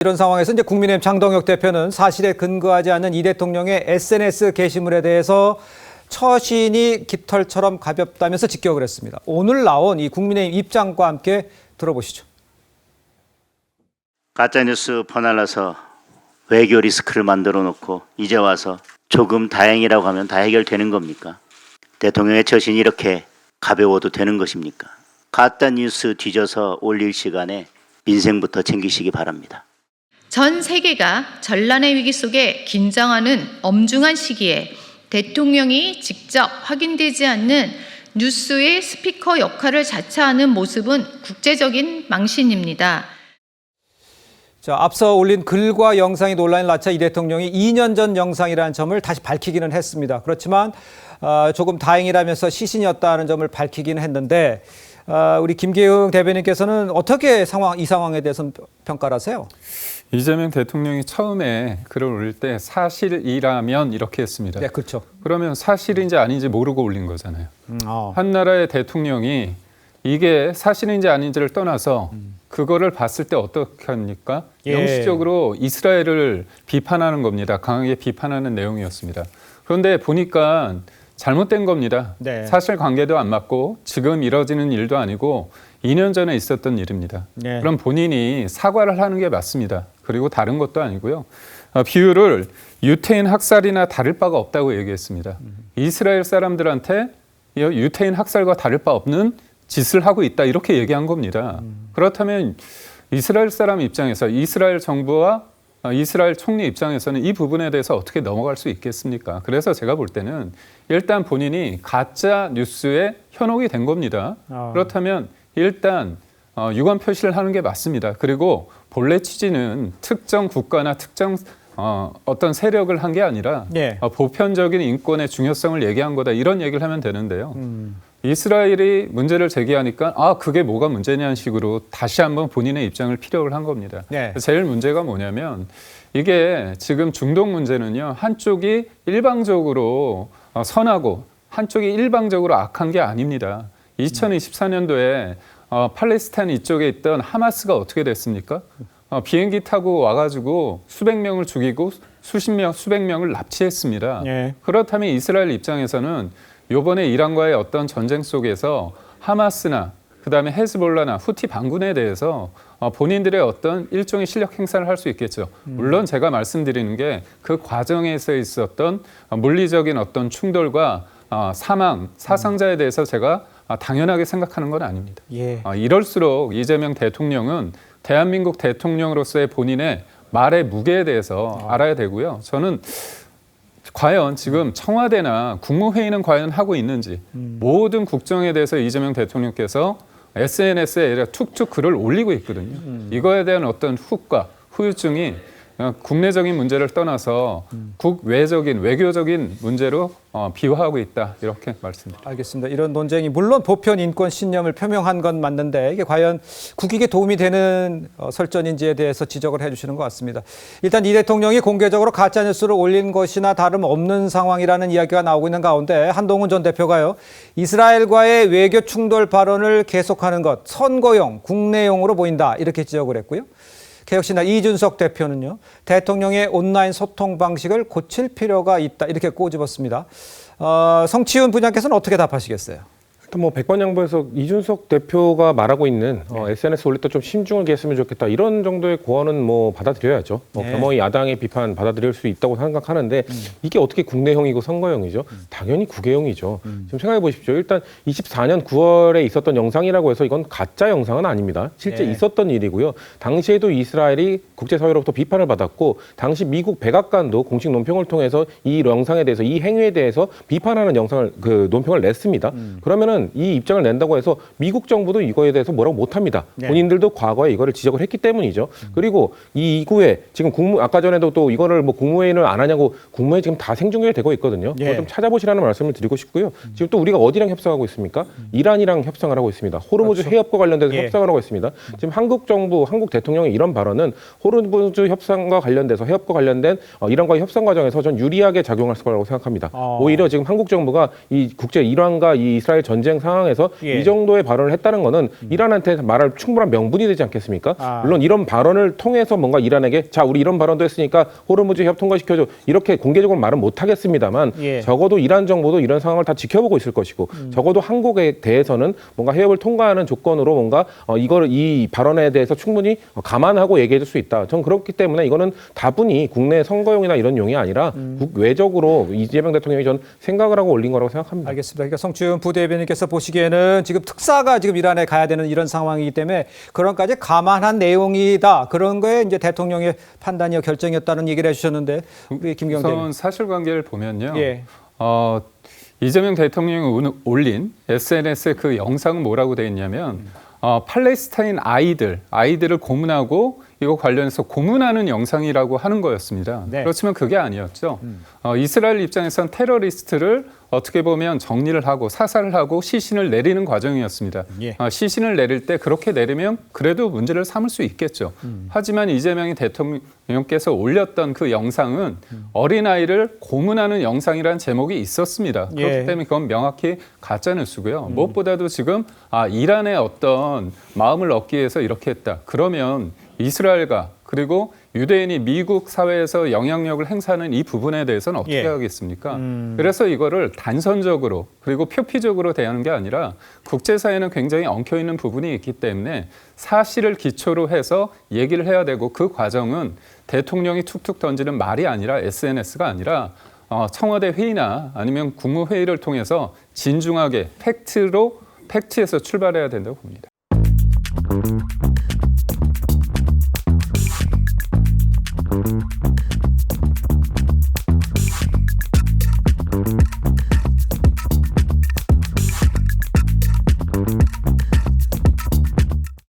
이런 상황에서 이제 국민의힘 장동혁 대표는 사실에 근거하지 않는 이 대통령의 SNS 게시물에 대해서 처신이 깃털처럼 가볍다면서 직격을 했습니다. 오늘 나온 이 국민의힘 입장과 함께 들어보시죠. 가짜뉴스 퍼날라서 외교 리스크를 만들어 놓고 이제 와서 조금 다행이라고 하면 다 해결되는 겁니까? 대통령의 처신이 이렇게 가벼워도 되는 것입니까? 가짜뉴스 뒤져서 올릴 시간에 민생부터 챙기시기 바랍니다. 전 세계가 전란의 위기 속에 긴장하는 엄중한 시기에 대통령이 직접 확인되지 않는 뉴스의 스피커 역할을 자처하는 모습은 국제적인 망신입니다. 자, 앞서 올린 글과 영상이 논란을 낳자 이 대통령이 2년 전 영상이라는 점을 다시 밝히기는 했습니다. 그렇지만 조금 다행이라면서 시신이었다는 점을 밝히기는 했는데 우리 김계웅 대변인께서는 어떻게 이 상황에 대해서 평가를 하세요? 이재명 대통령이 처음에 글을 올릴 때 사실이라면 이렇게 했습니다. 네, 그렇죠. 그러면 사실인지 아닌지 모르고 올린 거잖아요. 한 나라의 대통령이 이게 사실인지 아닌지를 떠나서 그거를 봤을 때 어떻게 합니까? 예. 명시적으로 이스라엘을 비판하는 겁니다. 강하게 비판하는 내용이었습니다. 그런데 보니까 잘못된 겁니다. 네. 사실관계도 안 맞고 지금 이뤄지는 일도 아니고 2년 전에 있었던 일입니다. 네. 그럼 본인이 사과를 하는 게 맞습니다. 그리고 다른 것도 아니고요. 비유를 유태인 학살이나 다를 바가 없다고 얘기했습니다. 이스라엘 사람들한테 유태인 학살과 다를 바 없는 짓을 하고 있다 이렇게 얘기한 겁니다. 그렇다면 이스라엘 사람 입장에서 이스라엘 정부와 이스라엘 총리 입장에서는 이 부분에 대해서 어떻게 넘어갈 수 있겠습니까? 그래서 제가 볼 때는 일단 본인이 가짜 뉴스에 현혹이 된 겁니다. 그렇다면 일단 유감 표시를 하는 게 맞습니다. 그리고 본래 취지는 특정 국가나 특정 어떤 세력을 한 게 아니라 네. 보편적인 인권의 중요성을 얘기한 거다 이런 얘기를 하면 되는데요. 이스라엘이 문제를 제기하니까 그게 뭐가 문제냐는 식으로 다시 한번 본인의 입장을 피력을 한 겁니다. 네. 제일 문제가 뭐냐면 이게 지금 중동 문제는요. 한쪽이 일방적으로 선하고 한쪽이 일방적으로 악한 게 아닙니다. 2024년도에 팔레스타인 이쪽에 있던 하마스가 어떻게 됐습니까? 비행기 타고 와가지고 수백 명을 죽이고 수백 명을 납치했습니다. 네. 그렇다면 이스라엘 입장에서는 이번에 이란과의 어떤 전쟁 속에서 하마스나 그다음에 헤즈볼라나 후티 반군에 대해서 본인들의 어떤 일종의 실력 행사를 할 수 있겠죠. 물론 제가 말씀드리는 게 그 과정에서 있었던 물리적인 어떤 충돌과 사망, 사상자에 대해서 제가 당연하게 생각하는 건 아닙니다. 예. 이럴수록 이재명 대통령은 대한민국 대통령으로서의 본인의 말의 무게에 대해서 알아야 되고요. 저는 과연 지금 청와대나 국무회의는 과연 하고 있는지 모든 국정에 대해서 이재명 대통령께서 SNS에 툭툭 글을 올리고 있거든요. 이거에 대한 어떤 후과 후유증이 국내적인 문제를 떠나서 국외적인 외교적인 문제로 비화하고 있다 이렇게 말씀드립니다. 알겠습니다. 이런 논쟁이 물론 보편 인권 신념을 표명한 건 맞는데 이게 과연 국익에 도움이 되는 설전인지에 대해서 지적을 해주시는 것 같습니다. 일단 이 대통령이 공개적으로 가짜뉴스를 올린 것이나 다름없는 상황이라는 이야기가 나오고 있는 가운데 한동훈 전 대표가요. 이스라엘과의 외교 충돌 발언을 계속하는 것 선거용, 국내용으로 보인다 이렇게 지적을 했고요. 개혁신당 이준석 대표는요. 대통령의 온라인 소통 방식을 고칠 필요가 있다 이렇게 꼬집었습니다. 성치훈 부장께서는 어떻게 답하시겠어요? 일단 뭐 백반양보에서 이준석 대표가 말하고 있는 SNS 올릴 때 좀 신중하게 했으면 좋겠다 이런 정도의 고언은 뭐 받아들여야죠. 겸허히 야당의 비판 받아들일 수 있다고 생각하는데 이게 어떻게 국내형이고 선거형이죠? 당연히 국외형이죠. 지금 생각해 보십시오. 일단 24년 9월에 있었던 영상이라고 해서 이건 가짜 영상은 아닙니다. 실제 있었던 일이고요. 당시에도 이스라엘이 국제사회로부터 비판을 받았고 당시 미국 백악관도 공식 논평을 통해서 이 영상에 대해서 이 행위에 대해서 비판하는 영상을 논평을 냈습니다. 그러면은 이 입장을 낸다고 해서 미국 정부도 이거에 대해서 뭐라고 못합니다. 본인들도 과거에 이거를 지적을 했기 때문이죠. 그리고 이 이후에 지금 아까 전에도 또 이거를 뭐 국무회의를 안 하냐고 국무회의 지금 다 생중계가 되고 있거든요. 그거 좀 찾아보시라는 말씀을 드리고 싶고요. 지금 또 우리가 어디랑 협상하고 있습니까? 이란이랑 협상을 하고 있습니다. 호르무즈 해협과 관련돼서 협상을 하고 있습니다. 지금 한국 정부, 한국 대통령의 이런 발언은 호르무즈 협상과 관련돼서 해협과 관련된 이란과의 협상 과정에서 전 유리하게 작용할 거라고 생각합니다. 오히려 지금 한국 정부가 이 국제 이란과 이 이스라엘 전쟁 전쟁 상황에서 예. 이 정도의 발언을 했다는 거는 이란한테 말할 충분한 명분이 되지 않겠습니까? 아. 물론 이런 발언을 통해서 뭔가 이란에게 자, 우리 이런 발언도 했으니까 호르무즈 협 통과시켜줘 이렇게 공개적으로 말은 못 하겠습니다만 예. 적어도 이란 정부도 이런 상황을 다 지켜보고 있을 것이고 적어도 한국에 대해서는 뭔가 해협을 통과하는 조건으로 뭔가 이 발언에 대해서 충분히 감안하고 얘기해 줄 수 있다. 전 그렇기 때문에 이거는 다분히 국내 선거용이나 이런 용이 아니라 외적으로 이재명 대통령이 전 생각을 하고 올린 거라고 생각합니다. 알겠습니다. 그러니까 송치훈 부대변인께서 보시기에는 지금 특사가 지금 이란에 가야 되는 이런 상황이기 때문에 그런까지 감안한 내용이다. 그런 거에 이제 대통령의 판단이요 결정이었다는 얘기를 해주셨는데 우리 김경대. 우선 사실관계를 보면요. 예. 이재명 대통령이 올린 SNS에 그 영상은 뭐라고 되어 있냐면 팔레스타인 아이들을 고문하고 이거 관련해서 고문하는 영상이라고 하는 거였습니다. 네. 그렇지만 그게 아니었죠. 이스라엘 입장에선 테러리스트를 어떻게 보면 정리를 하고 사살을 하고 시신을 내리는 과정이었습니다. 예. 시신을 내릴 때 그렇게 내리면 그래도 문제를 삼을 수 있겠죠. 하지만 이재명 대통령께서 올렸던 그 영상은 어린아이를 고문하는 영상이라는 제목이 있었습니다. 예. 그렇기 때문에 그건 명확히 가짜뉴스고요. 무엇보다도 지금 이란의 어떤 마음을 얻기 위해서 이렇게 했다. 그러면 이스라엘과 그리고 유대인이 미국 사회에서 영향력을 행사하는 이 부분에 대해서는 어떻게 예. 하겠습니까? 그래서 이거를 단선적으로 그리고 표피적으로 대하는 게 아니라 국제사회는 굉장히 엉켜있는 부분이 있기 때문에 사실을 기초로 해서 얘기를 해야 되고 그 과정은 대통령이 툭툭 던지는 말이 아니라 SNS가 아니라 청와대 회의나 아니면 국무회의를 통해서 진중하게 팩트에서 출발해야 된다고 봅니다.